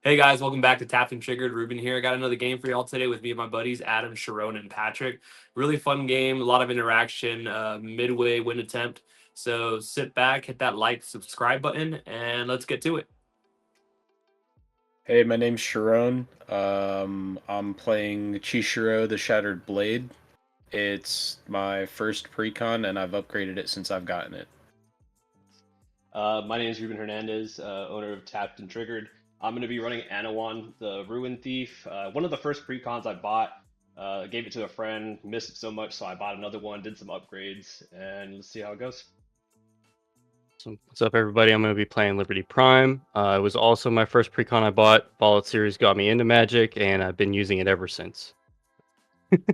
Hey guys, welcome back to Tapped and Triggered. Ruben here. I got another game for y'all today with me and my buddies Adam, Sharon, and Patrick. Really fun game, a lot of interaction, midway win attempt. So sit back, hit that like, subscribe button, and let's get to it. Hey, my name's Sharon. I'm playing Chishiro the Shattered Blade. It's my first precon, and I've upgraded it since I've gotten it. My name is Ruben Hernandez, owner of Tapped and Triggered. I'm going to be running Anowon, the Ruin Thief. One of the first precons I bought, gave it to a friend, missed it so much, so I bought another one, did some upgrades, and let's see how it goes. So what's up, everybody? I'm going to be playing Liberty Prime. It was also my first precon I bought. Fallout series got me into Magic, and I've been using it ever since.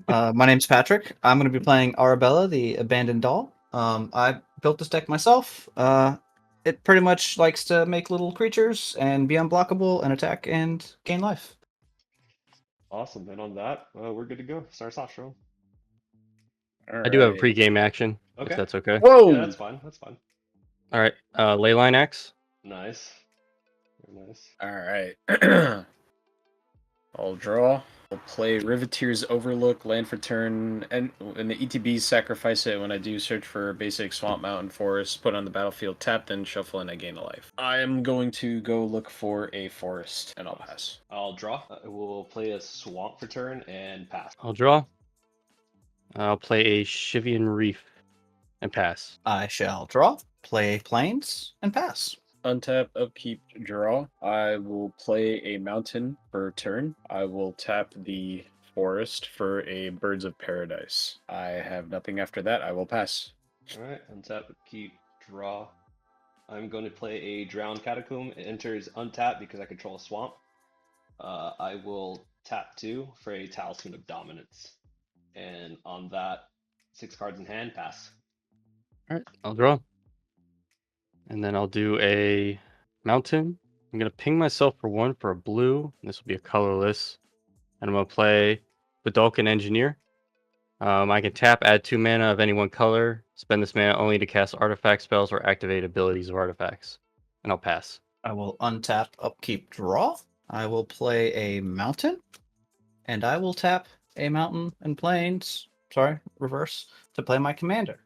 My name's Patrick. I'm going to be playing Arabella, the Abandoned Doll. I built this deck myself. It pretty much likes to make little creatures and be unblockable and attack and gain life. Awesome, and on that, we're good to go. Start us off, Sharon. All I do have a right. pregame action, Okay. if that's okay. Whoa! Yeah, that's fine. That's fine. All right, Leyline Axe. Nice. Very nice. All right. I'll draw. I'll play Riveteer's Overlook, land for turn, and the ETBs sacrifice it when I do search for a basic Swamp Mountain Forest, put on the battlefield, tap, then shuffle, and I gain a life. I am going to go look for a forest, and I'll pass. I'll draw. I will play a Swamp for turn and pass. I'll draw. I'll play a Shivian Reef and pass. I shall draw, play Plains, and pass. Untap, upkeep, draw. I will play a mountain for a turn. I will tap the forest for a Birds of Paradise. I have nothing after that. I will pass. Alright, untap, keep, draw. I'm going to play a Drowned Catacomb. It enters untapped because I control a swamp. I will tap 2 for a Talisman of Dominance. And on that, 6 cards in hand, pass. All right, I'll draw. And then I'll do a mountain. I'm going to ping myself for 1 for a blue. This will be a colorless. And I'm going to play Vidalcan Engineer. I can tap, add 2 mana of any one color, spend this mana only to cast artifact spells or activate abilities of artifacts. And I'll pass. I will untap, upkeep, draw. I will play a mountain, and I will tap a mountain and plains. Sorry, reverse to play my commander.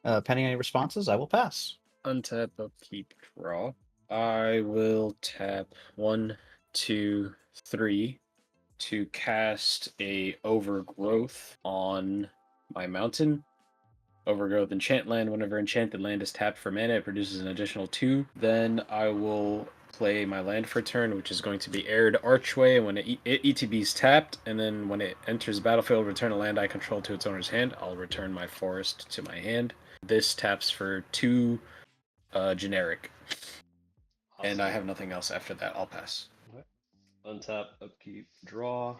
Pending any responses, I will pass. Untap, upkeep, draw. I will tap 1, 2, 3 to cast a Overgrowth on my mountain. Overgrowth enchant land. Whenever enchanted land is tapped for mana, it produces an additional 2. Then I will play my land for turn, which is going to be Aired Archway. When it ETB is tapped, and then when it enters the battlefield, return a land I control to its owner's hand. I'll return my forest to my hand. This taps for 2 generic. And I have nothing else after that. I'll pass. Okay. Untap, upkeep, draw.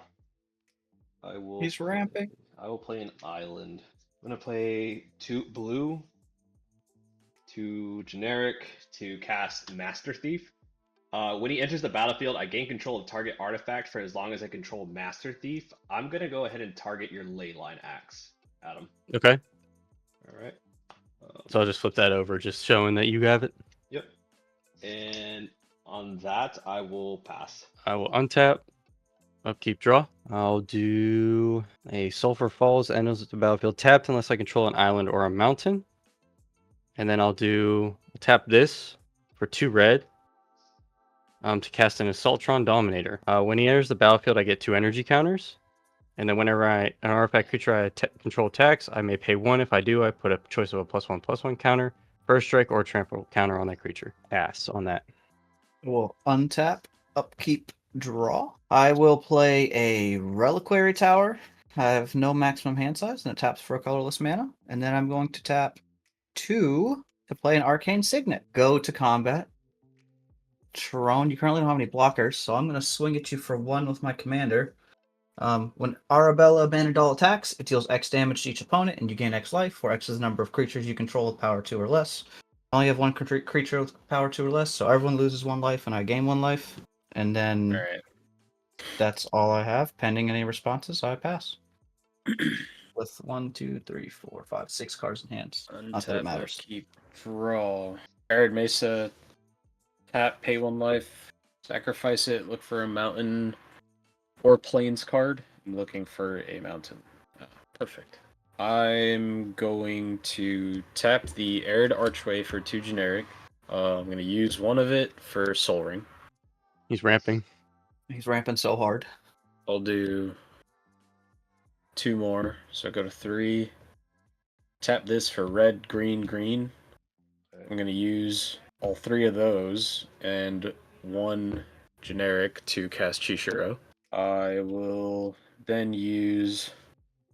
He's ramping. I will play an island. I'm gonna play 2 blue, 2 generic to cast Master Thief. When he enters the battlefield, I gain control of target artifact for as long as I control Master Thief. I'm gonna go ahead and target your Leyline Axe, Adam. Okay. All right. So I'll just flip that over, just showing that you have it. Yep. And on that, I will pass. I will untap, upkeep, draw. I'll do a Sulphur Falls, enters the battlefield tapped unless I control an island or a mountain. And then I'll tap this for 2 red to cast an Assaultron Dominator. When he enters the battlefield, I get 2 energy counters. And then whenever an artifact creature I control attacks, I may pay 1. If I do, I put a choice of a +1/+1 counter, first strike, or trample counter on that creature. Pass on that. We'll untap, upkeep, draw. I will play a Reliquary Tower. I have no maximum hand size, and it taps for a colorless mana. And then I'm going to tap 2 to play an Arcane Signet. Go to combat. Tyrone, you currently don't have any blockers, so I'm going to swing at you for 1 with my commander. When Arabella Abandoned Doll attacks, it deals X damage to each opponent, and you gain X life, where X is the number of creatures you control with power 2 or less. I only have 1 creature with power 2 or less, so everyone loses 1 life, and I gain 1 life. And then All right. that's all I have. Pending any responses, I pass. With 1, 2, 3, 4, 5, 6 cards in hand. Not that it Untap, matters. upkeep, draw. Arid Mesa. Tap, pay 1 life. Sacrifice it. Look for a mountain or plains card. I'm looking for a mountain. Perfect. I'm going to tap the Arid Archway for 2 generic. I'm going to use one of it for Soul Ring. He's ramping. He's ramping so hard. I'll do 2 more. So I go to 3. Tap this for red, green, green. I'm going to use all 3 of those and 1 generic to cast Chishiro. I will then use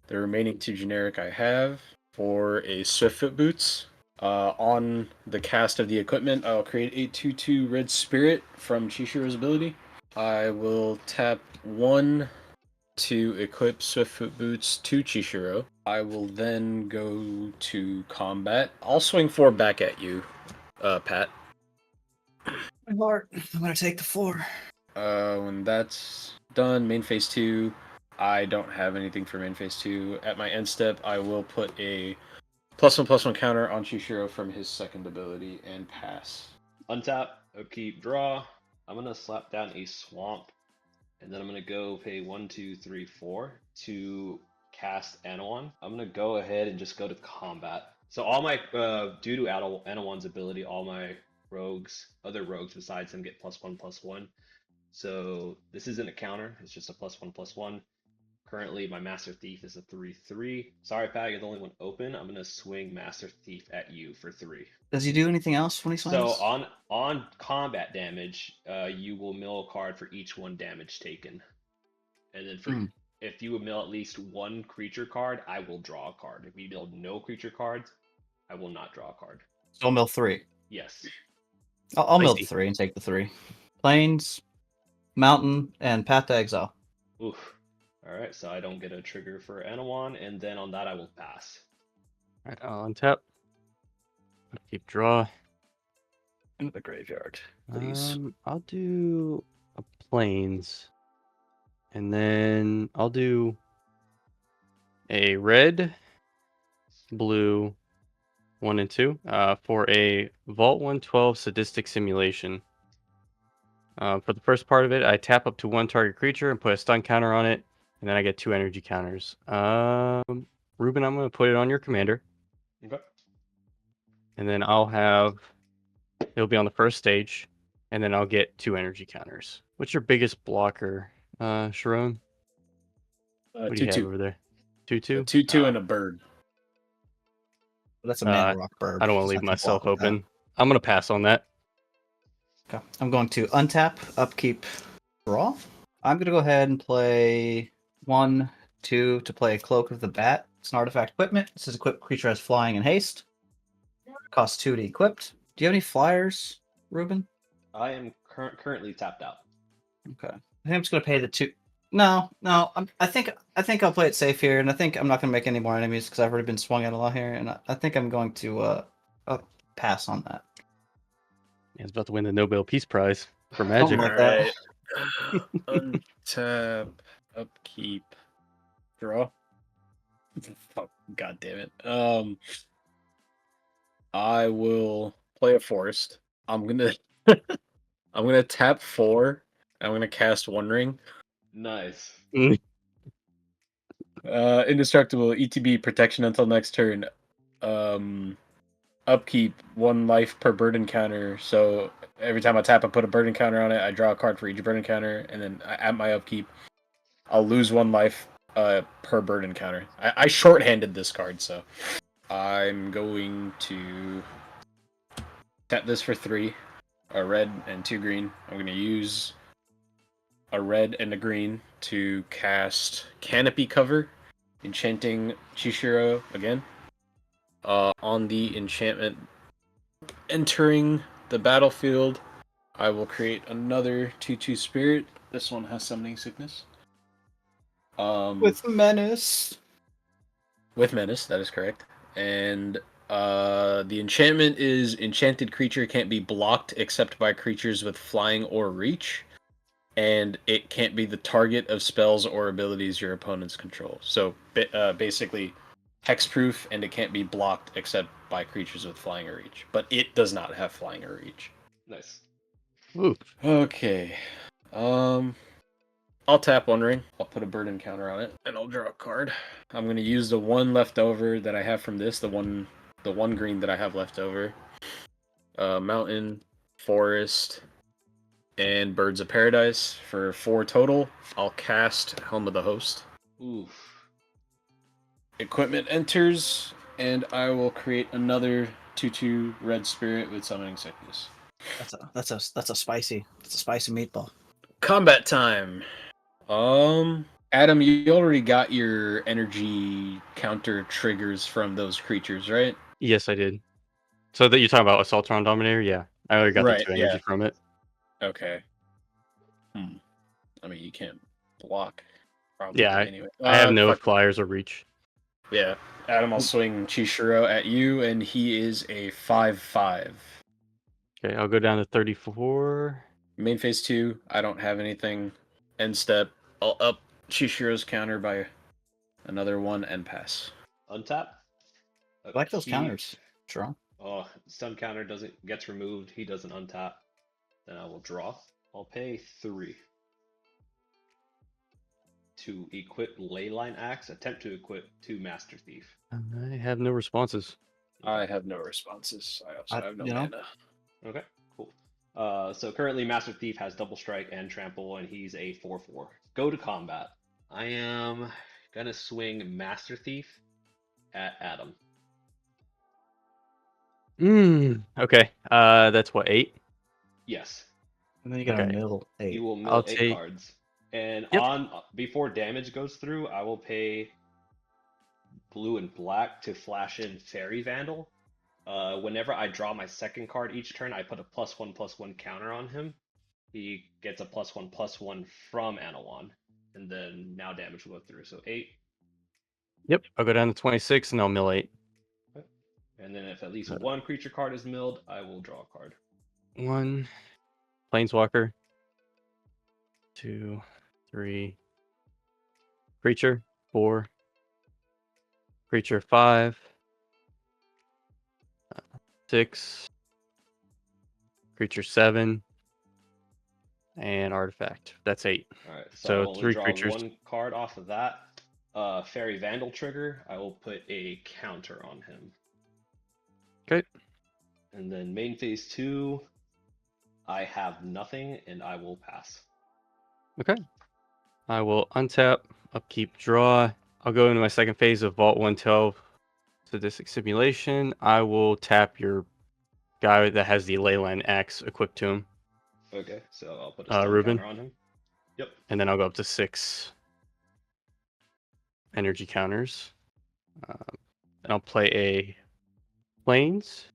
the remaining 2 generic I have for a Swiftfoot Boots. On the cast of the equipment, I'll create a 2/2 Red Spirit from Chishiro's ability. I will tap 1 to equip Swiftfoot Boots to Chishiro. I will then go to combat. I'll swing 4 back at you, Pat. My heart. I'm gonna take the 4. When that's done, main phase 2, I don't have anything for main phase 2. At my end step, I will put a +1/+1 counter on Chishiro from his second ability and pass. Untap, upkeep, draw. I'm gonna slap down a swamp, and then I'm gonna go pay 1, 2, 3, 4 to cast Anowon. I'm gonna go ahead and just go to combat. So all my due to Anowon's ability, all my other rogues besides him get +1/+1. So this isn't a counter, it's just a +1/+1. Currently, my Master Thief is a 3/3. Sorry, Pat, you're the only one open. I'm gonna swing Master Thief at you for 3. Does he do anything else when he swings? So on combat damage, you will mill a card for each 1 damage taken, and then for if you mill at least 1 creature card, I will draw a card. If you mill no creature cards, I will not draw a card. So I'll mill 3. Yes. I'll mill Spicy. 3 and take the 3. Plains, mountain, and path to exile. Oof. All right, so I don't get a trigger for Anowon, and then on that I will pass. All right, I'll untap. Keep draw. Into the graveyard, please. I'll do a plains, and then I'll do a red, blue, 1 and 2 for a Vault 112 Sadistic Simulation. For the first part of it, I tap up to 1 target creature and put a stun counter on it, and then I get 2 energy counters. Ruben, I'm going to put it on your commander. Okay. And then it'll be on the first stage, and then I'll get 2 energy counters. What's your biggest blocker, Sharon? What do you have 2/2. over there? 2/2? 2/2 and a bird. That's a mana rock bird. I don't want to so leave can myself block with that. open. I'm going to pass on that. Okay. I'm going to untap, upkeep, draw. I'm going to go ahead and play 1, 2 to play Cloak of the Bat. It's an artifact equipment. This is equipped creature has flying and haste. Costs 2 to equipped. Do you have any flyers, Ruben? I am currently tapped out. Okay. I think I'm just going to pay the 2. No. I think I'll play it safe here, and I think I'm not going to make any more enemies because I've already been swung at a lot here, and I think I'm going to pass on that. He's about to win the Nobel Peace Prize for Magic. Something like that. Untap, upkeep, draw. Oh, God damn it. I will play a forest. I'm gonna tap 4. I'm gonna cast One Ring. Nice. Indestructible ETB protection until next turn. Upkeep 1 life per burden counter. So every time I tap, I put a burden counter on it. I draw a card for each burden counter, and then at my upkeep, I'll lose 1 life per burden counter. I shorthanded this card, so I'm going to tap this for 3, a red and 2 green. I'm going to use a red and a green to cast Canopy Cover, enchanting Chishiro again. On the enchantment entering the battlefield, I will create another 2/2 spirit. This one has Summoning Sickness. With Menace. With Menace, that is correct. And the enchantment is enchanted creature can't be blocked except by creatures with flying or reach. And it can't be the target of spells or abilities your opponents control. So basically, hexproof, and it can't be blocked except by creatures with flying or reach. But it does not have flying or reach. Nice. Ooh. Okay. I'll tap One Ring. I'll put a burden counter on it, and I'll draw a card. I'm gonna use the one left over that I have from this, the one green that I have left over. Mountain, forest, and Birds of Paradise for 4 total. I'll cast Helm of the Host. Oof. Equipment enters, and I will create another 2/2 red spirit with summoning sickness. That's a spicy meatball. Combat time. Adam, you already got your energy counter triggers from those creatures, right? Yes, I did. So that you're talking about Assaultron Dominator? Yeah. I already got Right, the 2 energy yeah. from it. Okay. I mean, you can't block. Probably Yeah, anyway. I have no Fuck. flyers or reach. Yeah. Adam, I'll swing Chishiro at you, and he is a 5/5. Okay, I'll go down to 34. Main phase 2, I don't have anything. End step, I'll up Chishiro's counter by another 1 and pass. Untap. I like those He- counters. Draw. Oh, stun counter gets removed. He doesn't untap. Then I will draw. I'll pay 3 to equip Leyline Axe. Attempt to equip 2 Master Thief. I have no responses. I have no responses. I also have no mana. Okay, cool. So currently Master Thief has double strike and trample, and he's a 4/4. Go to combat. I am gonna swing Master Thief at Adam. Okay. That's what, 8? Yes, And then you gotta Okay. mill 8. you will mill I'll 8 take- cards. And Yep. before damage goes through, I will pay blue and black to flash in Fairy Vandal. Whenever I draw my second card each turn, I put a +1/+1 counter on him. He gets a +1/+1 from Anowon, and then now damage will go through. So 8, Yep. I'll go down to 26 and I'll mill 8. and then if at least one creature card is milled, I will draw a card. 1. Planeswalker. 2, 3. Creature. 4. Creature 5. 6. Creature 7. And artifact. That's 8. All right, So I will only 3 draw creatures. 1 card off of that. Fairy Vandal trigger. I will put a counter on him. Okay. And then main phase 2, I have nothing, and I will pass. Okay. I will untap, upkeep, draw. I'll go into my second phase of Vault 112 Sadistic Simulation. I will tap your guy that has the Leyline Axe equipped to him, Okay, so I'll put a stun Ruben. counter on him. Yep. and then I'll go up to 6 energy counters. And I'll play a Plains.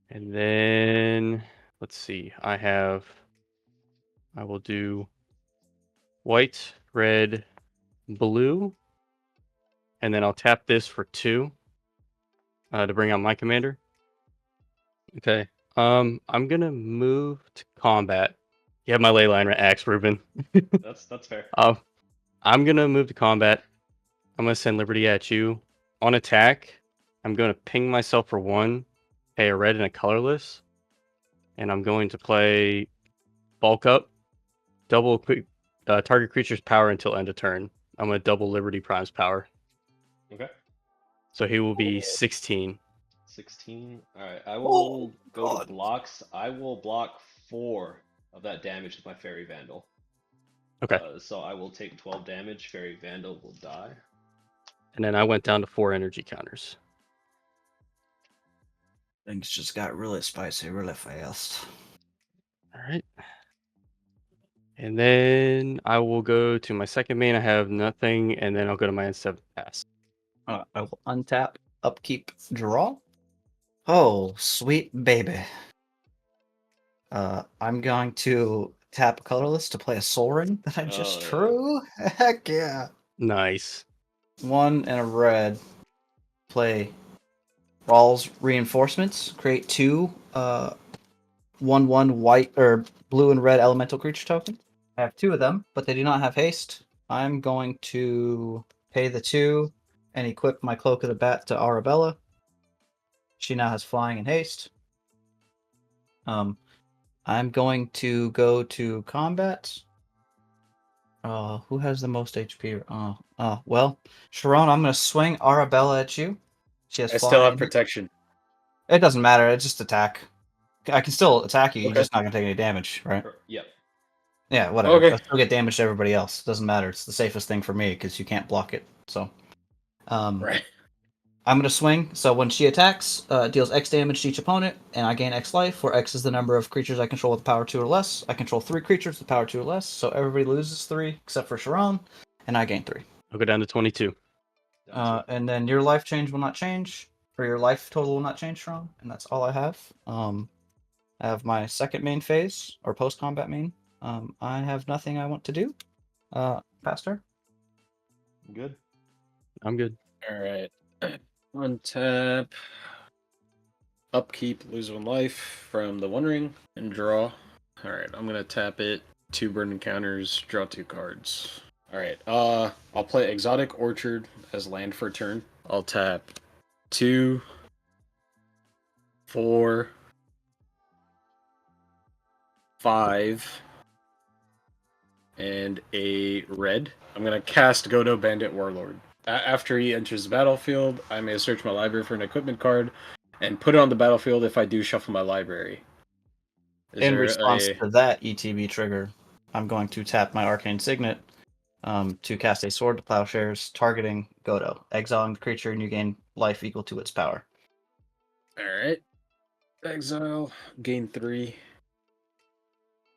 And then, let's see, I will do white, red, blue, and then I'll tap this for 2 to bring out my commander. Okay. I'm gonna move to combat. You have my Leyline Axe, Ruben. That's fair. I'm gonna move to combat. I'm gonna send Liberty at you. On attack, I'm gonna ping myself for 1, pay a red and a colorless, and I'm going to play bulk up, double target creature's power until end of turn. I'm gonna double Liberty Prime's power, Okay. so he will be 16. 16. All right, I will go God. to blocks. I will block 4 of that damage with my Fairy Vandal. Okay. So I will take 12 damage. Fairy Vandal will die. And then I went down to 4 energy counters. Things just got really spicy really fast. All right. And then I will go to my second main. I have nothing, and then I'll go to my N7 pass. I will untap, upkeep, draw. Oh, sweet baby. I'm going to tap colorless to play a Soul Ring that I just Oh, yeah. drew. Heck yeah. Nice. 1 and a red. Play Rawls Reinforcements. Create 2 1/1 white or blue and red elemental creature token. I have 2 of them, but they do not have haste. I'm going to pay the 2 and equip my Cloak of the Bat to Arabella. She now has flying and haste. I'm going to go to combat. Who has the most HP? Well, Sharon, I'm gonna swing Arabella at you. She has I fly. still have protection. It doesn't matter. It's just attack. I can still attack you. You're Okay. just not gonna take any damage, right? Yep. Yeah, whatever. Okay. I'll still get damage to everybody else. Doesn't matter. It's the safest thing for me because you can't block it. So, Right. I'm gonna swing. So when she attacks, it deals X damage to each opponent, and I gain X life. Where X is the number of creatures I control with power 2 or less. I control 3 creatures with power 2 or less. So everybody loses 3 except for Sharon, and I gain 3. I'll go down to 22. And then your life change will not change, or your life total will not change, Sharon, and that's all I have. I have my second main phase or post combat main. I have nothing I want to do. Pastor. Good. I'm good. All right. Untap. Upkeep, lose 1 life from the One Ring, and draw. All right, I'm gonna tap it. 2 burn encounters, draw 2 cards. All right. I'll play Exotic Orchard as land for a turn. I'll tap 2, 4, 5, and a red. I'm gonna cast Godo Bandit Warlord. After he enters the battlefield, I may search my library for an equipment card and put it on the battlefield if I do shuffle my library. In response to that ETB trigger, I'm going to tap my Arcane Signet to cast a Sword to Plowshares, targeting Godo, exiling the creature, and you gain life equal to its power. Alright. Exile, gain 3.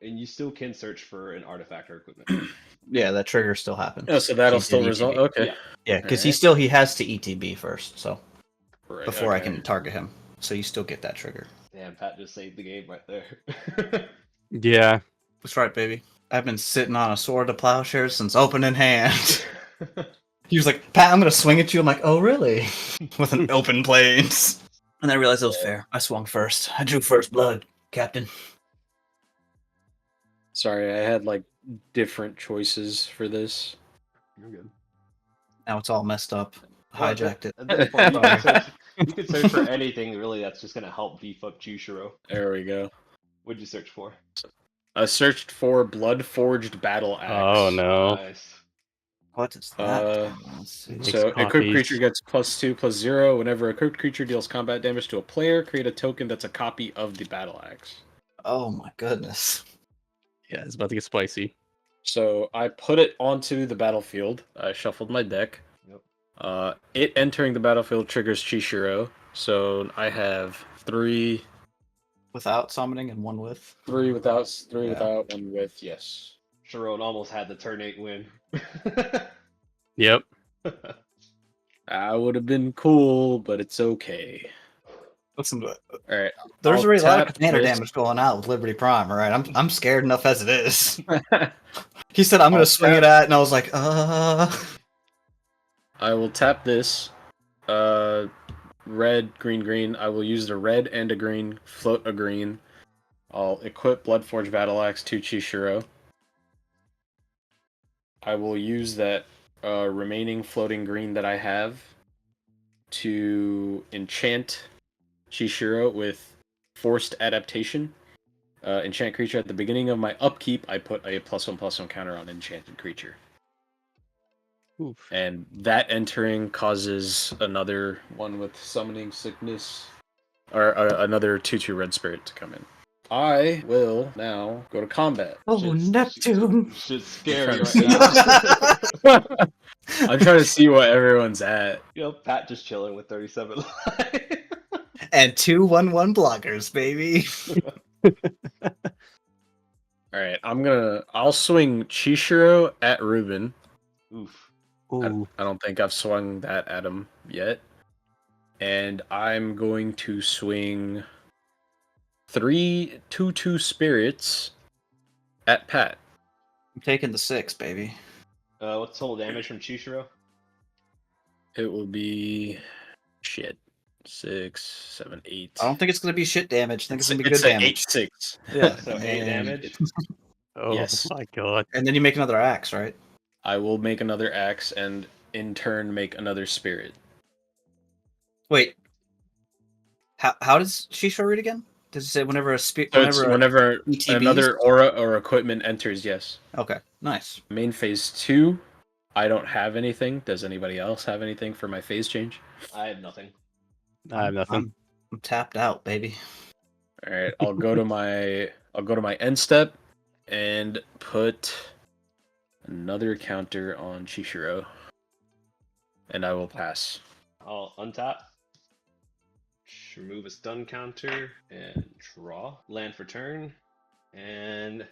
And you still can search for an artifact or equipment. Yeah, that trigger still happens. Oh, so that'll He did still ETB. result. Okay. Yeah, because Alright. he has to ETB first, so Right, before I okay. can target him. So you still get that trigger. Damn, Pat just saved the game right there. Yeah. That's right, baby. I've been sitting on a Sword to Plowshares since opening hand. He was like, Pat, I'm gonna swing at you. I'm like, oh really? With an open planes. And I realized it was fair. I swung first. I drew first blood, Captain. Sorry, I had like different choices for this. You're good. Now it's all messed up. Well, Hijacked it. At this point, you can search for anything really that's just gonna help beef up Chishiro. There we go. What'd you search for? I searched for Blood Forged Battle Axe. Oh no. Nice. What is that? Let's see. Makes So equipped copies. creature gets +2/+0. Whenever a equipped creature deals combat damage to a player, create a token that's a copy of the battle axe. Oh my goodness. Yeah, it's about to get spicy. So I put it onto the battlefield. I shuffled my deck. Yep. It entering the battlefield triggers Chishiro. So I have 3 Without summoning and 1 with. 3 without, 3 Yeah. without, 1 with. Yes. Sharon almost had the turn 8 win. Yep. That would have been cool, but it's okay. Listen to it. All right. There's I'll already a lot of tap commander this. damage going out with Liberty Prime, alright? I'm scared enough as it is. He said I'm gonna I'll swing tap- it at, and I was like, I will tap this. Red, green, green. I will use the red and a green, float a green. I'll equip Bloodforged Battle Axe to Chishiro. I will use that remaining floating green that I have to enchant Chishiro with Forced Adaptation. Enchant creature at the beginning of my upkeep, I put a +1/+1 counter on enchanted creature. Oof. And that entering causes another one with summoning sickness, or another 2/2 red spirit to come in. I will now go to combat. oh, Neptune! Shit's scary I'm right now. I'm trying to see what everyone's at. You know, Pat just chilling with 37 life. And 2/1/1 blockers, baby. All right, I'll swing Chishiro at Ruben. Oof. Ooh. I don't think I've swung that at him yet. And I'm going to swing 3 2/2 spirits at Pat. I'm taking the 6, baby. What's total damage from Chishiro? It will be 6, 7, 8. I don't think it's gonna be shit damage. I think it's gonna be It's good an damage. 8/6. Yeah. So 8 and, damage. Oh Yes. my god. and then you make another axe, right? I will make another axe and in turn make another spirit. Wait. How does Shisho read again? Does it say whenever a So it's whenever whenever ETBs? another aura or equipment enters, yes. Okay, nice. Main phase 2, I don't have anything. Does anybody else have anything for my phase change? I have nothing. I have nothing. I'm tapped out, baby. All right, I'll go to my end step and put another counter on Chishiro, and I will pass. I'll untap, remove a stun counter, and draw. Land for turn. And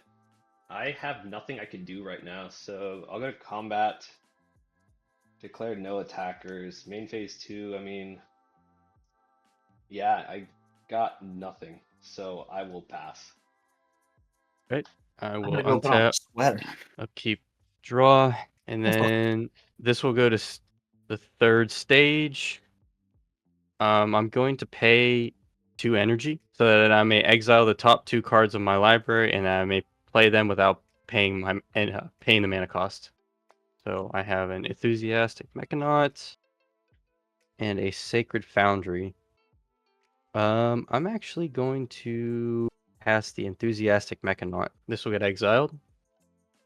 I have nothing I can do right now, so I'll go to combat. Declare no attackers. Main phase 2, I mean, yeah, I got nothing, so I will pass. I I'm will gonna go put on a untap, sweater. upkeep, draw, and then this will go to the third stage. I'm going to pay 2 energy so that I may exile the top 2 cards of my library, and I may play them without paying paying the mana cost. So I have an Enthusiastic Mechanaut and a Sacred Foundry. I'm actually going to pass the Enthusiastic Mechanaut. This will get exiled.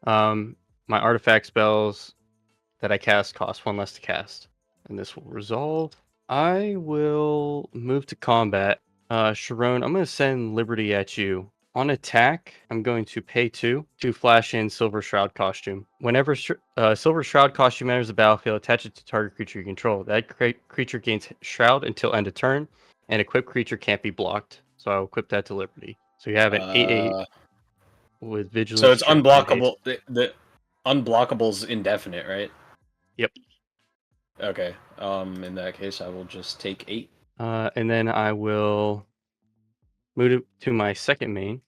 My artifact spells that I cast cost 1 less to cast, and this will resolve. I will move to combat. Sharon, I'm going to send Liberty at you. On attack, I'm going to pay 2 to flash in Silver Shroud costume. Whenever Silver Shroud costume enters the battlefield, attach it to target creature you control. That creature gains Shroud until end of turn, and equipped creature can't be blocked. So I'll equip that to Liberty. So you have an 8/8 with Vigilance. So it's Strength, and unblockable. haste. The unblockable's indefinite, right? Yep. Okay. In that case, I will just take 8. And then I will move it to my second main.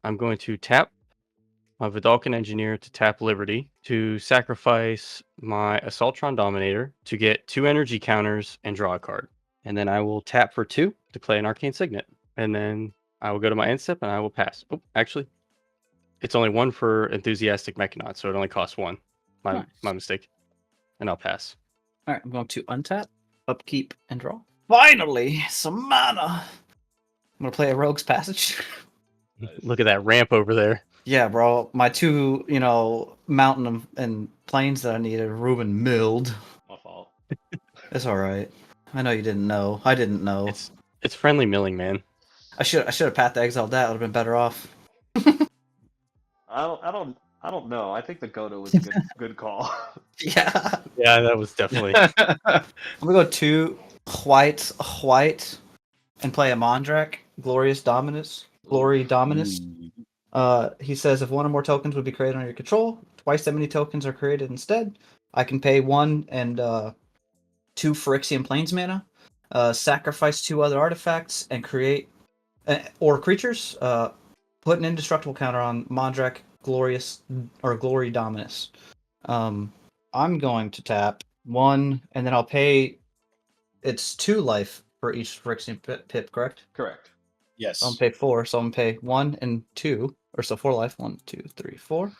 I'm going to tap my Vidalcan Engineer to tap Liberty, to sacrifice my Assaultron Dominator to get 2 energy counters and draw a card. And then I will tap for 2 to play an Arcane Signet. And then I will go to my end step and I will pass. Oh, actually, it's only 1 for Enthusiastic Mechanaut, so it only costs 1. My mistake. And I'll pass. All right, I'm going to untap, upkeep, and draw. Finally, some mana. I'm gonna play a Rogue's Passage. Nice. Look at that ramp over there. Yeah, bro. My 2, mountain and plains that I needed, Ruben milled. My fault. It's all right. I know you didn't know. I didn't know. It's friendly milling, man. I should have Path to Exile that. Would have been better off. I don't know. I think the Godo was a good call. Yeah. Yeah, that was definitely. I'm gonna go 2 white, and play a Mondrak, Glory Dominus. He says if 1 or more tokens would be created under your control, twice that many tokens are created instead. I can pay 1 and 2 Phyrexian Plains mana, sacrifice 2 other artifacts, and create or creatures. Put an indestructible counter on Mondrak, Glory Dominus. I'm going to tap 1, and then I'll pay. It's 2 life for each Phyrexian pip, correct? Correct. Yes. So I'm gonna pay 4. So I'm gonna pay 1 and 2, or so 4 life. 1, 2, 3, 4.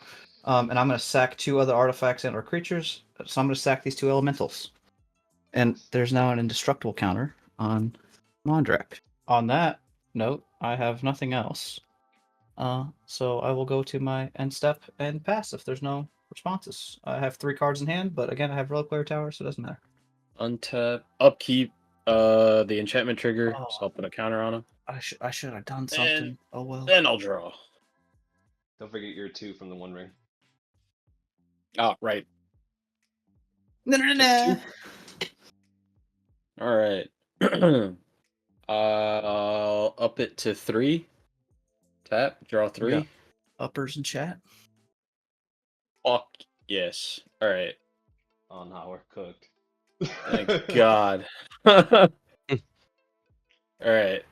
And I'm gonna sack 2 other artifacts and/or creatures. So I'm gonna sack these 2 elementals. And there's now an indestructible counter on Mondrak. On that note, I have nothing else. So I will go to my end step and pass if there's no responses. I have 3 cards in hand, but again, I have Reliquary Tower, so it doesn't matter. Untap, upkeep, the enchantment trigger, Oh. so I'll put a counter on him. I should have done something. Oh well. Then I'll draw. Don't forget your 2 from the One Ring. Oh, right. No. All right. I'll up it to 3. Tap, draw 3. Yeah. Uppers in chat. Fuck yes. All right. Oh no, we're cooked. Thank God. All right.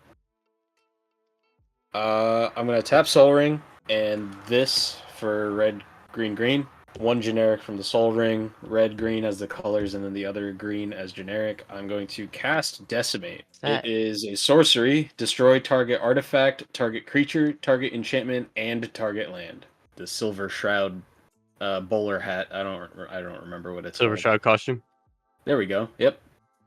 I'm gonna tap Soul Ring and this for red, green. 1 generic from the Soul Ring, red, green as the colors, and then the other green as generic. I'm going to cast Decimate. It is a sorcery. Destroy target artifact, target creature, target enchantment, and target land. The Silver Shroud bowler hat. I don't remember what it's Silver called. Shroud costume. There we go. Yep.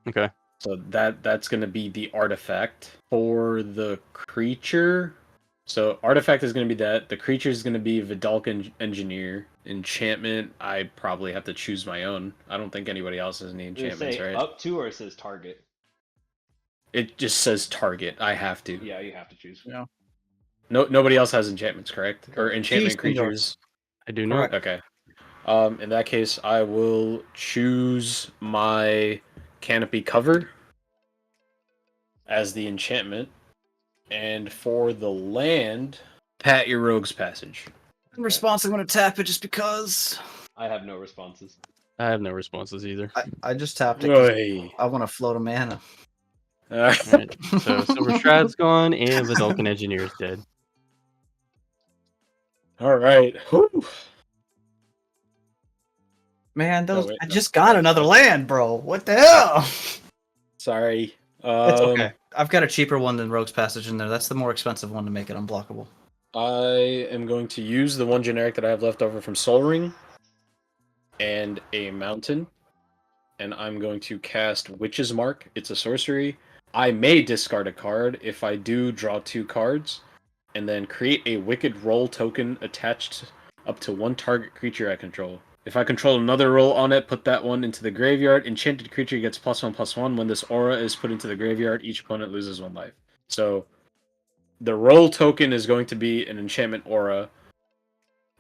Okay. So that's going to be the artifact. For the creature, so artifact is going to be that. The creature is going to be Vidalcan Engineer. Enchantment, I probably have to choose my own. I don't think anybody else has any Does it enchantments, say right? up to or it says target? It just says target. I have to. Yeah, you have to choose. Yeah. No, nobody else has enchantments, correct? Or Correct. enchantment Yes, creatures. I do Correct. not. Okay. In that case, I will choose my canopy cover as the enchantment, and for the land, Pat your Rogue's Passage. In response, I'm going to tap it just because. I have no responses. I have no responses either. I just tapped it because Oy. I want to float a mana. Alright, so Silver Shroud's gone and the Vulcan Engineer's dead. All right. Whew. Man, those wait, I no. just got another land, bro. What the hell? Sorry. It's okay. I've got a cheaper one than Rogue's Passage in there. That's the more expensive one to make it unblockable. I am going to use the one generic that I have left over from Sol Ring and a mountain, and I'm going to cast Witch's Mark. It's a sorcery. I may discard a card. If I do, draw 2 cards, and then create a Wicked Roll token attached up to 1 target creature I control. If I control another roll on it, put that one into the graveyard. Enchanted creature gets +1/+1. When this aura is put into the graveyard, each opponent loses 1 life. So the roll token is going to be an enchantment aura.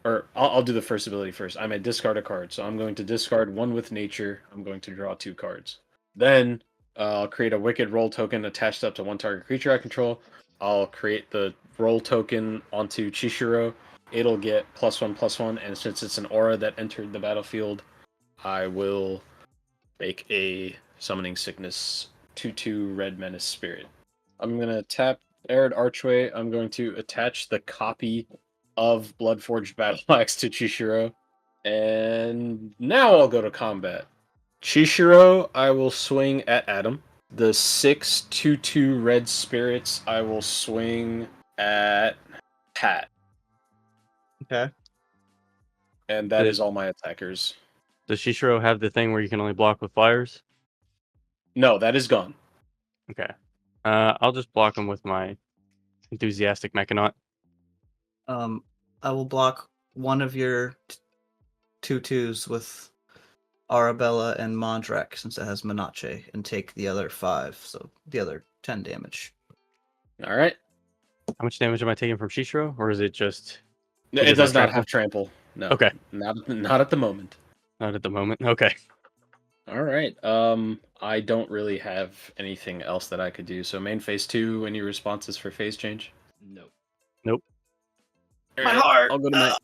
Or I'll do the first ability first. I may discard a card. So I'm going to discard 1 with nature. I'm going to draw 2 cards. Then I'll create a wicked roll token attached up to 1 target creature I control. I'll create the roll token onto Chishiro. It'll get +1/+1, and since it's an aura that entered the battlefield, I will make a Summoning Sickness 2/2 Red Menace Spirit. I'm gonna tap Arid Archway. I'm going to attach the copy of Bloodforged Battle Axe to Chishiro, and now I'll go to combat. Chishiro, I will swing at Adam. The 6/2/2 Red Spirits, I will swing at Pat. Okay. And that Did- is all my attackers. Does Shishiro have the thing where you can only block with fires? No, that is gone. Okay. I'll just block him with my Enthusiastic Mechanaut. I will block one of your 2/2s with Arabella and Mondrak since it has Menache, and take the other 5, so the other 10 damage. All right. How much damage am I taking from Shishiro? Or is it just... It does does not not have trample. No. Okay. Not at the moment. Not at the moment? Okay. All right. I don't really have anything else that I could do. So main phase 2, any responses for phase change? No. My heart! I'll go to my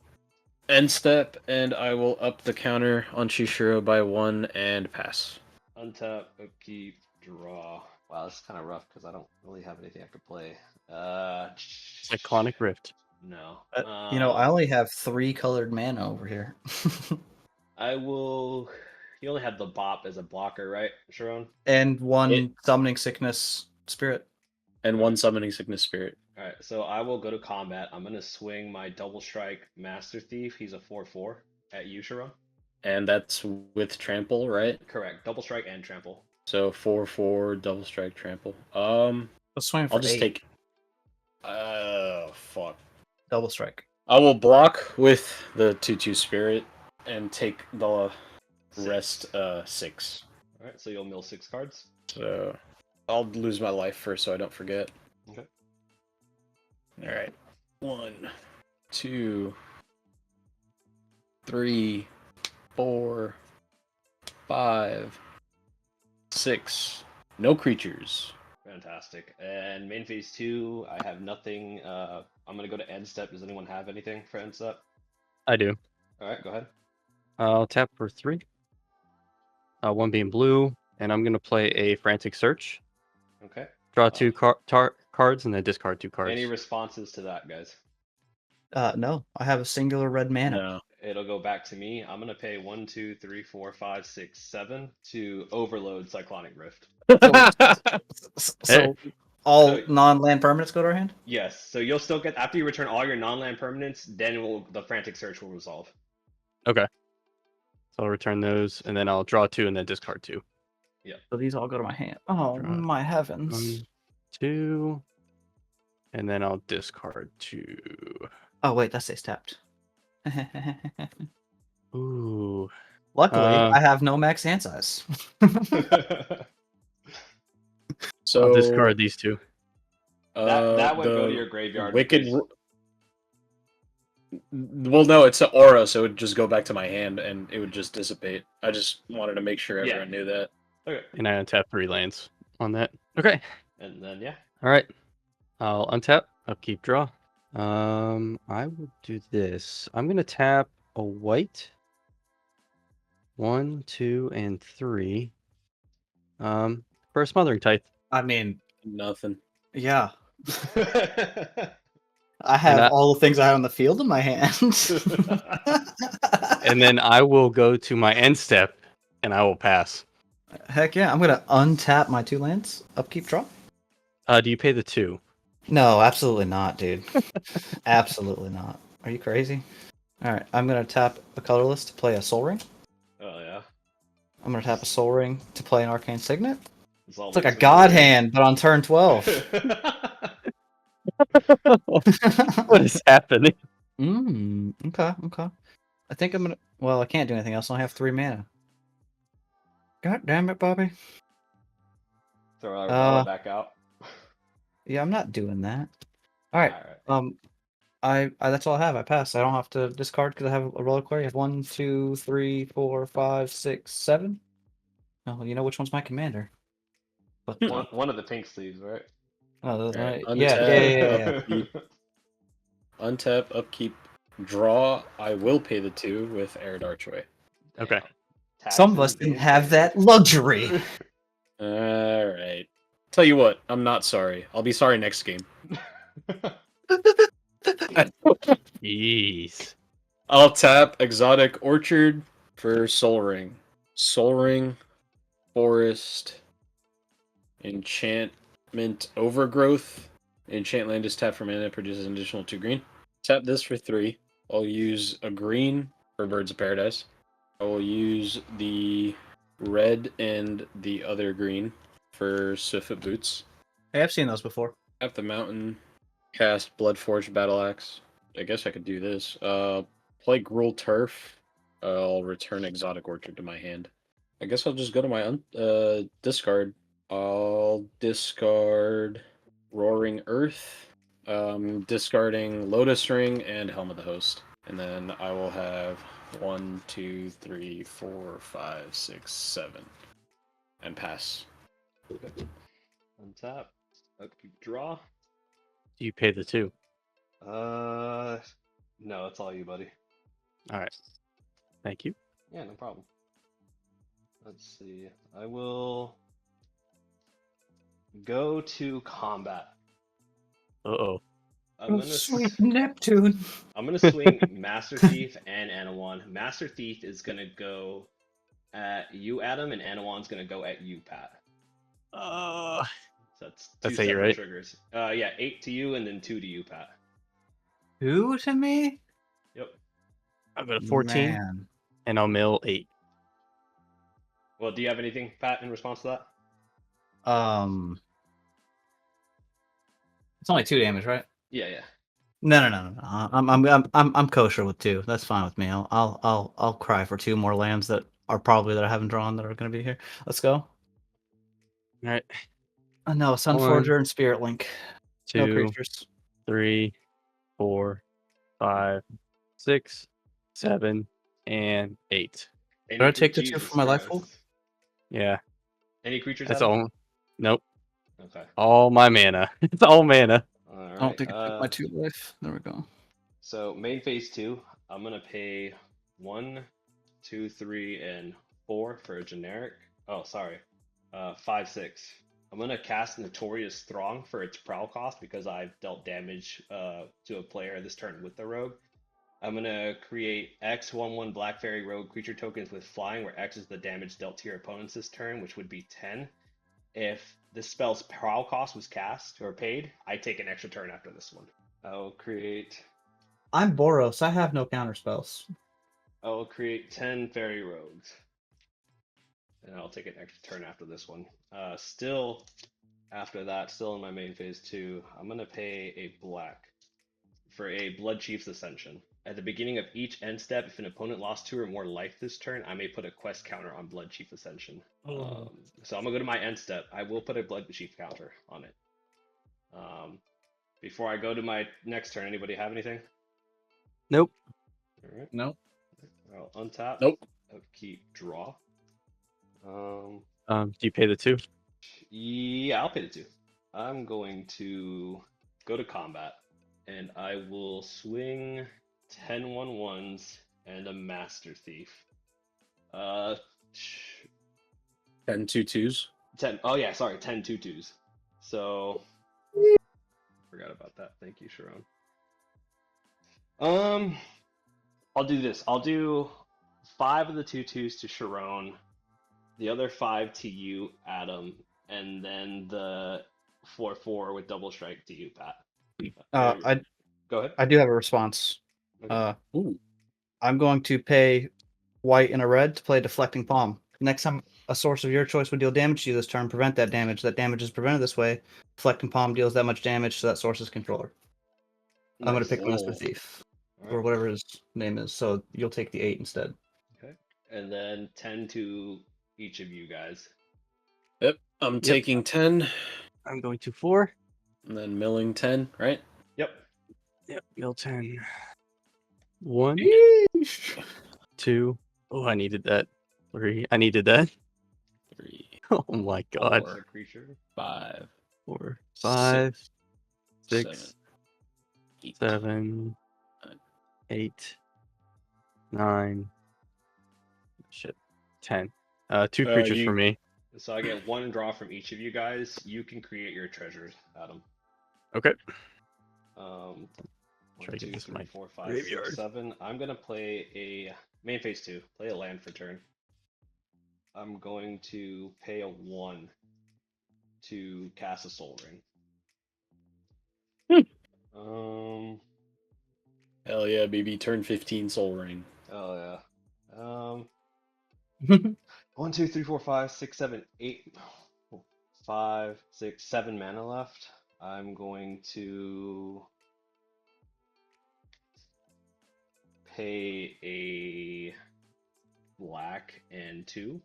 end step, and I will up the counter on Chishiro by 1 and pass. Untap, upkeep, draw. Wow, this is kind of rough because I don't really have anything I could play. Cyclonic Rift. No. I only have 3 colored mana over here. I will. You only have the Bop as a blocker, right, Sharon? And 1 Summoning Sickness Spirit. And 1 Summoning Sickness Spirit. All right, so I will go to combat. I'm gonna swing my Double Strike Master Thief. He's a 4/4 at you, Sharon. And that's with trample, right? Correct. Double Strike and Trample. So 4/4 double strike trample. Let's swing for I'll just 8. take. Fuck. Double Strike. I will block with the 2/2 spirit and take the rest 6. All right, so you'll mill 6 cards. So I'll lose my life first so I don't forget. Okay. All right. 1, 2, 3, 4, 5, 6. No creatures. Fantastic. And main phase 2, I have nothing. I'm gonna go to end step. Does anyone have anything for end step? I do. All right, go ahead. I'll tap for 3. 1 being blue, and I'm going to play a Frantic Search. Okay. Draw 2 cards, and then discard 2 cards. Any responses to that, guys? No, I have a singular red mana. No. It'll go back to me. I'm gonna pay 1, 2, 3, 4, 5, 6, 7 to overload Cyclonic Rift. So all So- non-land permanents go to our hand? Yes. So you'll still get after you return all your non-land permanents. Then the Frantic Search will resolve. So I'll return those, and then I'll draw 2 and then discard 2. So these all go to my hand. Oh Draw. my heavens! 1, 2, and then I'll discard 2. Oh wait, that stays tapped. Ooh. Luckily, Uh, I have no max hand size. So I'll discard these 2. that would go to the your graveyard. Wicked. because- Well, no, it's an aura, so it would just go back to my hand and it would just dissipate. I just wanted to make sure Yeah. everyone knew that. Okay. And I untap 3 lands on that. Okay. And then yeah. All right. I'll untap. Upkeep draw. I will do this. I'm gonna tap a white. 1, 2, and 3. For a Smothering Tithe. I mean, Nothing. yeah, I have all the things I have on the field in my hands. And then I will go to my end step and I will pass. Heck yeah, I'm gonna untap my 2 lands. Upkeep draw. Do you pay the 2? No, absolutely not, dude. Absolutely not. Are you crazy? All right, I'm gonna tap a colorless to play a Soul Ring. Oh yeah. I'm gonna tap a Soul Ring to play an Arcane Signet. It's all It's like a makes me God weird. hand, but on turn 12. What is happening? Okay. I think I'm gonna. Well, I can't do anything else. I only have 3 mana. God damn it, Bobby. Throw Arabella back out. Yeah, I'm not doing that. All right. I that's all I have. I pass. I don't have to discard because I have a reliquary. I have 1, 2, 3, 4, 5, 6, 7. Oh, you know which one's my commander? But One of the pink sleeves, right? oh, that's Alright, right. Yeah. Upkeep. Untap, upkeep, draw. I will pay the 2 with Arid Archway. Okay. Some of us didn't have that luxury. Alright. Tell you what, I'm not sorry. I'll be sorry next game. Jeez. I'll tap Exotic Orchard for Soul Ring. Soul Ring, Forest, Enchantment Overgrowth. Enchant land is tapped for mana, produces an additional 2 green. Tap this for 3. I'll use a green for Birds of Paradise. I will use the red and the other green for Swiftfoot Boots. Hey, I've seen those before. Tap the mountain, cast Bloodforged Battle Axe. I guess I could do this. Play Gruul Turf. I'll return Exotic Orchard to my hand. I guess I'll just go to my discard. I'll discard Roaring Earth, discarding Lotus Ring and Helm of the Host. And then I will have 1, 2, 3, 4, 5, 6, 7. And pass. Untap. Upkeep draw. Do you pay the 2? No, it's all you, buddy. All right. Thank you. Yeah, no problem. Let's see. I will go to combat. Uh-oh. Sweet Neptune. I'm gonna swing Master Thief and Anowon. Master Thief is gonna go at you, Adam, and Anowon's gonna go at you, Pat. So that's 2 That's 8, separate right? triggers. Yeah, 8 to you and then 2 to you, Pat. 2 to me? Yep. I'll go to 14 Man. and I'll mill 8. Well, do you have anything, Pat, in response to that? It's only 2 damage, right? Yeah. No. I'm kosher with 2. That's fine with me. I'll cry for 2 more lands that I haven't drawn that are going to be here. Let's go. All right. No, Sunforger and Spirit Link. 2, No creatures. 3, 4, 5, 6, 7, and 8. Any Did I take the 2 Jesus from my life Christ. pool? Yeah. Any creatures? That's Adam? all. Nope. Okay. All my mana. It's all mana. All right. I don't think I took my 2 life. There we go. So main phase 2, I'm gonna pay 1, 2, 3, and 4 for a generic. Oh, sorry. 5, 6. I'm gonna cast Notorious Throng for its prowl cost because I've dealt damage to a player this turn with the rogue. I'm gonna create X/1/1 Black Fairy Rogue creature tokens with flying, where X is the damage dealt to your opponents this turn, which would be 10. If the spell's prowl cost was cast or paid, I take an extra turn after this one. I'll create I'm Boros. I have no counter spells. 10 fairy rogues. and I'll take an extra turn after this one. Still, after that, still in my main phase 2, I'm going to pay a black for a Blood Chief's Ascension. At the beginning of each end step, if an opponent lost 2 or more life this turn, I may put a quest counter on Blood Chief Ascension. So I'm going to go to my end step. I will put a Blood Chief counter on it. Before I go to my next turn, anybody have anything? Nope. All right. Nope. I'll untap. Nope. Upkeep, draw. Do you pay the 2? Yeah, I'll pay the 2. I'm going to go to combat, and I will swing 10 1/1s and a Master Thief. 10 2/2s. 10. Oh yeah, sorry, 10 2/2s. So forgot about that. Thank you, Sharon. I'll do this. I'll do 5 of the 2/2s to Sharon, the other 5 to you, Adam, and then the 4/4 with double strike to you, Pat. Go ahead. I do have a response. Okay. I'm going to pay white and a red to play Deflecting Palm. Next time a source of your choice would deal damage to you this turn, prevent that damage. That damage is prevented this way. Deflecting Palm deals that much damage to that source's controller. I'm going to Nice. pick Master Thief, All or right. whatever his name is, so you'll take the 8 instead. Okay. And then 10 to each of you guys. Yep. I'm taking 10, I'm going to 4. and then milling 10, right? Yep. Yep, mill 10. 1, 2. Oh, I needed that. 3. I needed that. 3, Oh my god. It's a creature. 5, 4, 5, 6, 8. 7, 8, 9. Shit. 10. 2 creatures for me. So I get 1 draw from each of you guys. You can create your treasures, Adam. Okay. 1, Try to get 2, this 3, my 4, 5, graveyard. 6, 7. I'm gonna play a main phase 2. Play a land for turn. I'm going to pay a 1 to cast a Soul Ring. Hell yeah, baby. Turn 15 Soul Ring. Oh yeah. 1, 2, 3, 4, 5, 6, 7, 8, 5, 6, 7 mana left. I'm going to pay a black and 2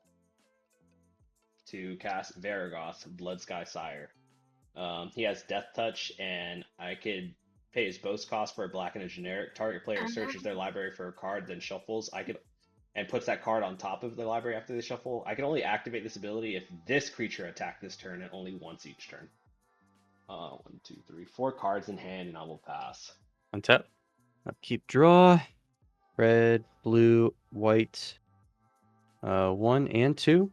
to cast Varagoth, Bloodsky Sire. He has Death Touch, and I could pay his boast cost for a black and a generic. Target player searches their library for a card, then shuffles. And puts that card on top of the library after they shuffle. I can only activate this ability if this creature attacked this turn and only once each turn. 1, 2, 3, 4 cards in hand, and I will pass. Untap. Upkeep, draw. Red, blue, white. 1 and 2.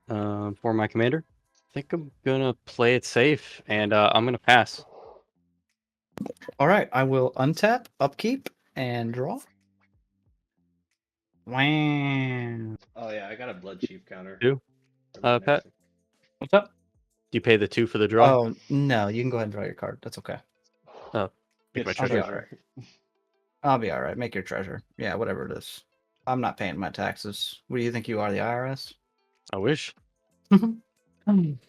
For my commander. I think I'm gonna play it safe, and I'm gonna pass. All right, I will untap, upkeep, and draw. Wow. Oh yeah, I got a Blood Chief counter. 2. Pat? What's up? Do you pay the 2 for the draw? Oh, no, you can go ahead and draw your card. That's okay. Oh, Get my your treasure. treasure. I'll be all right. Make your treasure. Yeah, whatever it is. I'm not paying my taxes. What do you think you are, the IRS? I wish. This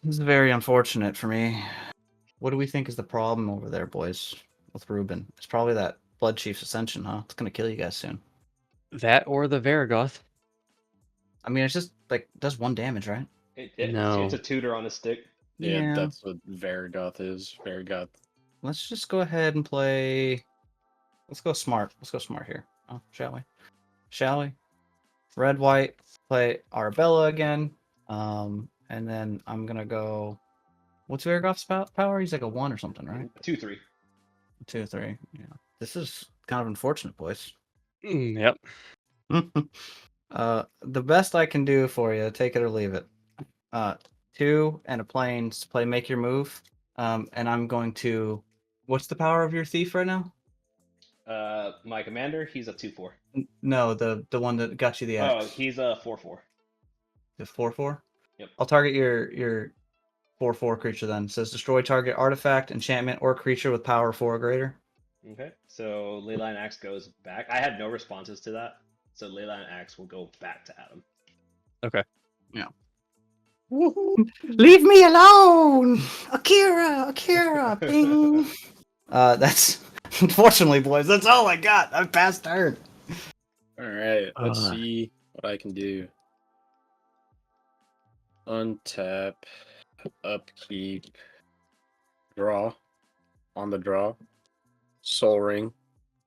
is very unfortunate for me. What do we think is the problem over there, boys, with Ruben? It's probably that Blood Chief's Ascension, huh? It's going to kill you guys soon. That or the Varagoth. I mean, it's just, like, does 1 damage, right? No. It's a tutor on a stick. Yeah, that's what Varagoth is. Varagoth. Let's just go ahead and play... Let's go smart. Let's go smart here. Oh, shall we? Shall we? Red, white. Play Arabella again. And then I'm going to go... What's Varagoth's power? He's like a 1 or something, right? 2, 3. 2, 3. Yeah. This is kind of unfortunate, boys. Yep. The best I can do for you, take it or leave it. 2 and a planes to play Make Your Move. And I'm going to... What's the power of your thief right now? My commander, he's a 2/4. No, the one that got you the X. Oh, he's a 4/4. The 4/4? Yep. I'll target your 4/4 creature then. It says destroy target artifact, enchantment, or creature with power 4 or greater. Okay, so Leyline Axe goes back. I had no responses to that, so Leyline Axe will go back to Adam. Okay. Yeah. Leave me alone! Akira, bing. That's unfortunately, boys. That's all I got. I passed turn. All right, let's Uh. see what I can do. Untap, upkeep, draw. On the draw, Soul Ring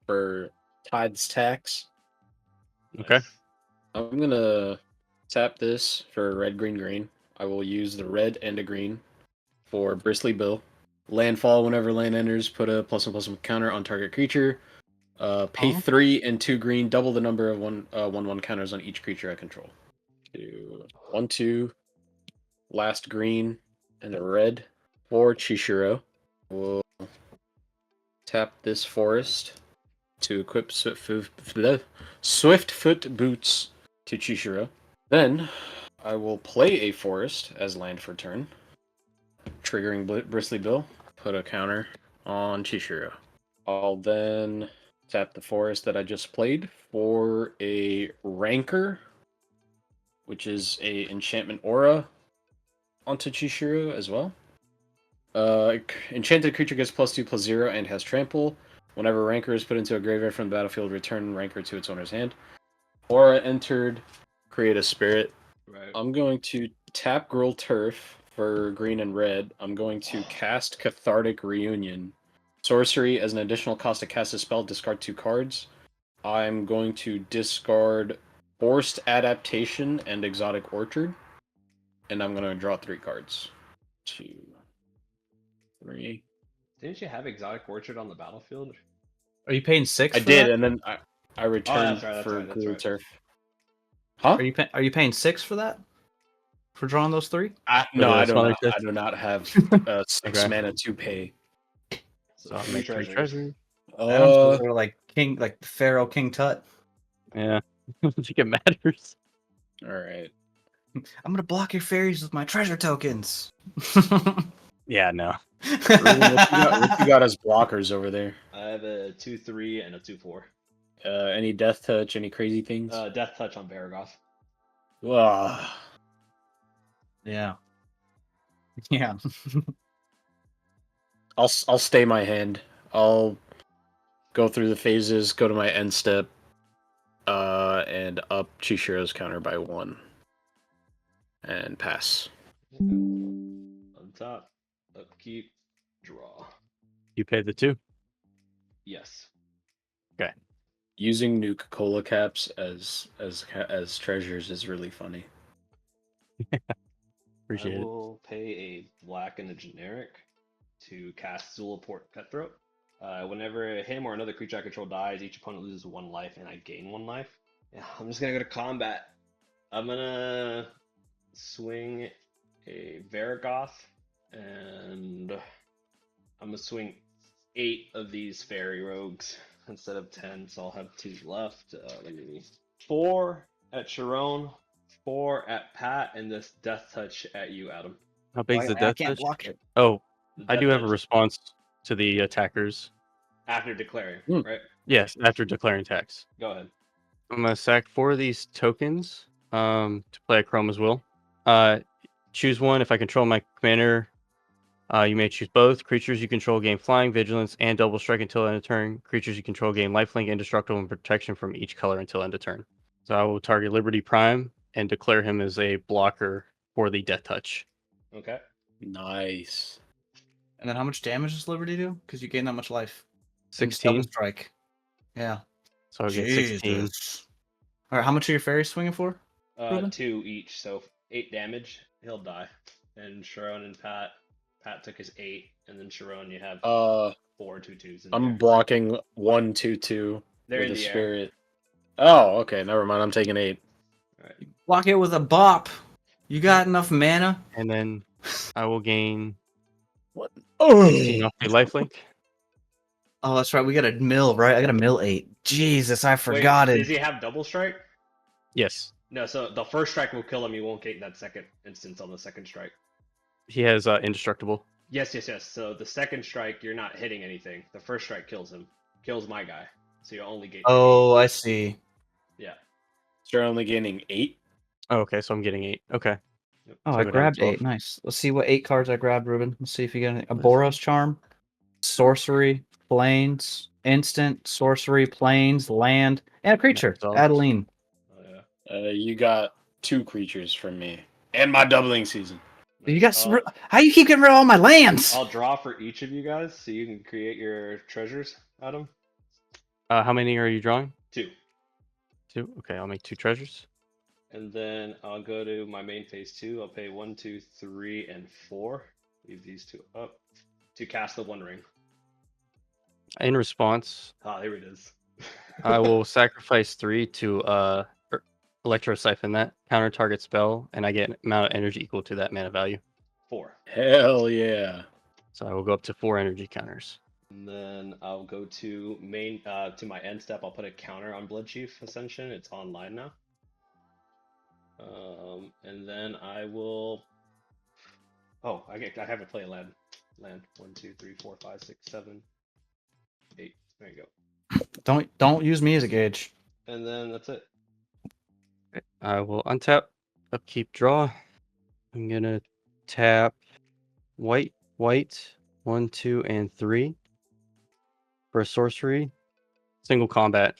for Tides Tax. Okay. Nice. I'm gonna tap this for red, green, green. I will use the red and a green for Bristly Bill. Landfall whenever land enters, put a +1/+1 counter on target creature. Pay Oh. 3 and 2 green, double the number of 1/1 counters on each creature I control. 1, 2, last green, and a red for Chishiro. We'll tap this forest to equip Swiftfoot Boots to Chishiro. Then I will play a forest as land for turn, triggering Bristly Bill, put a counter on Chishiro. I'll then tap the forest that I just played for a Rancor, which is a enchantment aura onto Chishiro as well. Enchanted creature gets +2/+0 and has trample. Whenever Rancor is put into a graveyard from the battlefield, return Rancor to its owner's hand. Aura entered, create a spirit. Right. I'm going to tap Gruul Turf for green and red. I'm going to cast Cathartic Reunion. Sorcery, as an additional cost to cast a spell, discard 2 cards. I'm going to discard Forced Adaptation and Exotic Orchard. And I'm going to draw 3 cards. 2, 3. Didn't you have Exotic Orchard on the battlefield? Are you paying 6? I for did, that? and then I returned right, for that's Gruul right. Turf. Huh? Are you paying 6 for that? For drawing those 3? No, the I do smaller not. chest? I do not have 6 Okay. mana to pay. So, So I'll 3 make 3 treasures. Adam's those are like Pharaoh King Tut. Yeah. I think it matters. All right. I'm gonna block your fairies with my treasure tokens. Yeah, no. Ruben, what you got as blockers over there? I have a 2/3 and a 2/4. Any death touch? Any crazy things? Death Touch on Baragoth. Ugh. Yeah. Yeah. I'll stay my hand. I'll go through the phases, go to my end step, and up Chishiro's counter by 1, and pass. On top, upkeep, draw. You pay the 2. Yes. Using Nuka-Cola caps as treasures is really funny. Appreciate I it. will pay a black and a generic to cast Zulaport Cutthroat. Whenever him or another creature I control dies, each opponent loses 1 life and I gain 1 life. Yeah, I'm just gonna go to combat. I'm gonna swing a Varagoth and I'm gonna swing 8 of these fairy rogues instead of 10, so I'll have 2 left. Let me 4 at Sharon, 4 at Pat, and this Death Touch at you, Adam. How big's I the death can't touch? block it. Oh, The I Death do have a Touch response to the attackers. after declaring, Hmm. right? Yes, after declaring tax. Go ahead. I'm gonna sack 4 of these tokens to play a Chroma's Will. Choose one. If I control my commander, you may choose both. Creatures you control gain flying, vigilance, and double strike until end of turn. Creatures you control gain lifelink, indestructible, and protection from each color until end of turn. So I will target Liberty Prime and declare him as a blocker for the Death Touch. Okay. Nice. And then how much damage does Liberty do? Because you gain that much life. And it's 16. double strike. Yeah. So I'll get 16. All right, how much are your fairies swinging for? Ruben? 2 each, so 8 damage. He'll die. And Sharon and Pat. Pat took his 8, and then Sharon, you have 4 2/2s in the I'm air. blocking 1, 2, 2 They're with in a the air. spirit. Oh, okay. Never mind. I'm taking 8. All right. Block it with a bop. You got enough mana? And then I will gain What? 16 off the lifelink. Oh, that's right. We got a mill, right? I got a mill 8. Jesus, I forgot Wait, it. does he have double strike? Yes. No, so the first strike will kill him. You won't get that second instance on the second strike. He has indestructible. Yes. So the second strike, you're not hitting anything. The first strike kills him. Kills my guy. So you only get. Oh, I see. Yeah. So you're only gaining 8? Oh, okay, so I'm getting 8. Okay. Yep. Oh, So I I go down to grabbed 12. 8. Nice. Let's see what 8 cards I grabbed, Ruben. Let's see if you get anything. A Boros Charm, Sorcery, Plains, Instant, Sorcery, Plains, Land, and a creature. Resolve. Adeline. Oh, yeah. You got 2 creatures from me. And my doubling season. You got I'll, how you keep getting rid of all my lands? I'll draw for each of you guys so you can create your treasures, Adam. How many are you drawing? 2. 2. Okay, I'll make 2 treasures. And then I'll go to my main phase 2. I'll pay 1, 2, 3, and 4. Leave these 2 up to cast the One Ring. In response, Ah, there it is. I will sacrifice 3 to electro siphon that counter target spell, and I get an amount of energy equal to that mana value. 4. Hell yeah. So I will go up to 4 energy counters. And then I'll go to my end step. I'll put a counter on Blood Chief Ascension. It's online now. And then I will. Oh, I have to play a land. 1, 2, 3, 4, 5, 6, 7, 8. There you go. Don't use me as a gauge. And then that's it. I will untap, upkeep, draw. I'm gonna tap white, 1, 2, and 3 for a sorcery. Single combat.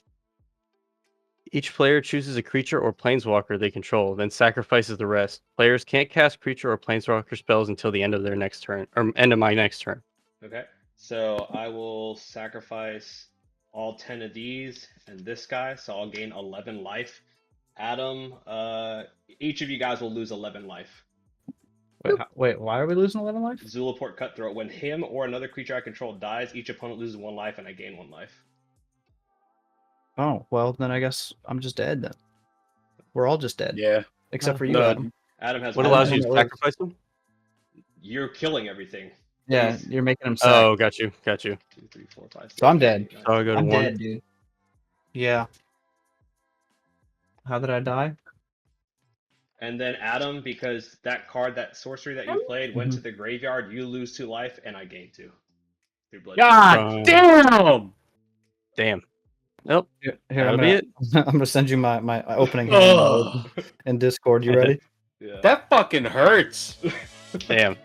Each player chooses a creature or planeswalker they control, then sacrifices the rest. Players can't cast creature or planeswalker spells until the end of their next turn, or end of my next turn. Okay. So I will sacrifice all 10 of these and this guy, so I'll gain 11 life. Adam, each of you guys will lose 11 life. Wait, why are we losing 11 life? Zulaport Cutthroat. When him or another creature I control dies, each opponent loses 1 life and I gain 1 life. Oh, well, then I guess I'm just dead then. We're all just dead. Yeah. Except for you, No. Adam. Adam has What one allows life. you to sacrifice them? You're killing everything. Yeah, Please. you're making him sad. Oh, got you. 2, 3, 4, 5, 6, So I'm dead. 8, 9, So I'll go to I'm 1. dead, dude. Yeah. How did I die? And then Adam, because that card, that sorcery that you played, went to the graveyard, you lose 2 life, and I gain 2. Through blood. God damn! Damn. Nope. Here, That'll I'm be gonna, it. I'm gonna send you my opening hand Ugh. in Discord. You ready? Yeah. That fucking hurts. Damn.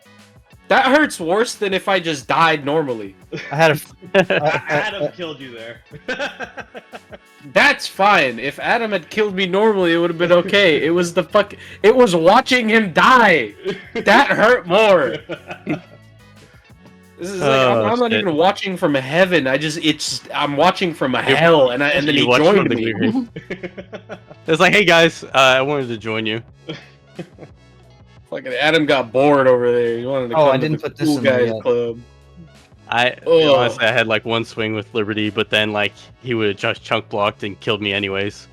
That hurts worse than if I just died normally. I had a. Adam killed you there. That's fine. If Adam had killed me normally, it would have been okay. It was It was watching him die. That hurt more. This is like I'm not even watching from heaven. I'm watching from hell, and then he You watch joined from the me. graveyard. It's like, hey guys, I wanted to join you. Fucking Adam got bored over there. He wanted to come I to didn't the put this cool in there guys yet. club. Honestly, I had like 1 swing with Liberty, but then like he would have just chunk blocked and killed me anyways.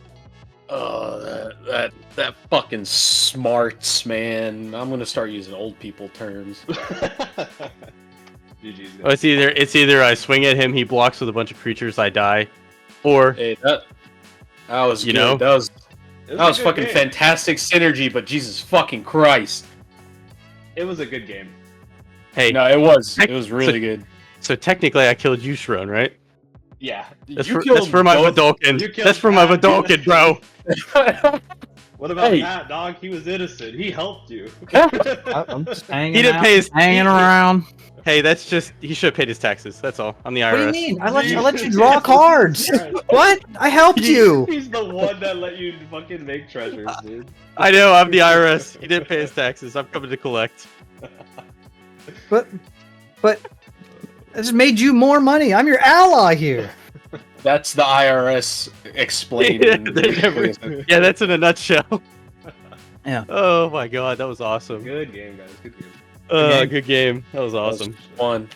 Oh, that fucking smarts, man. I'm gonna start using old people terms. GG's, Oh, it's either I swing at him, he blocks with a bunch of creatures, I die, or Hey, that was You good. know? That was It That was a good fucking game. fantastic synergy, but Jesus fucking Christ. It was a good game. hey. No, it was. It was really good. So technically, I killed you, Sharon, right? Yeah. That's You for my both- Vidalkin. you killed That's for my Pat. Vidalkin, bro. What about Hey. Pat, dog? He was innocent. He helped you. I'm just hanging. He didn't out, pay his- hanging around. Hey, that's just he should have paid his taxes. That's all. I'm the IRS. What do you mean? I let you draw cards. What? I helped you. He's the one that let you fucking make treasures, dude. I know. I'm the IRS. He didn't pay his taxes. I'm coming to collect. But I just made you more money. I'm your ally here. That's the IRS explained. Yeah, that's in a nutshell. Yeah. Oh my god, that was awesome. Good game, guys. Good game. Good game. That was awesome. Fun.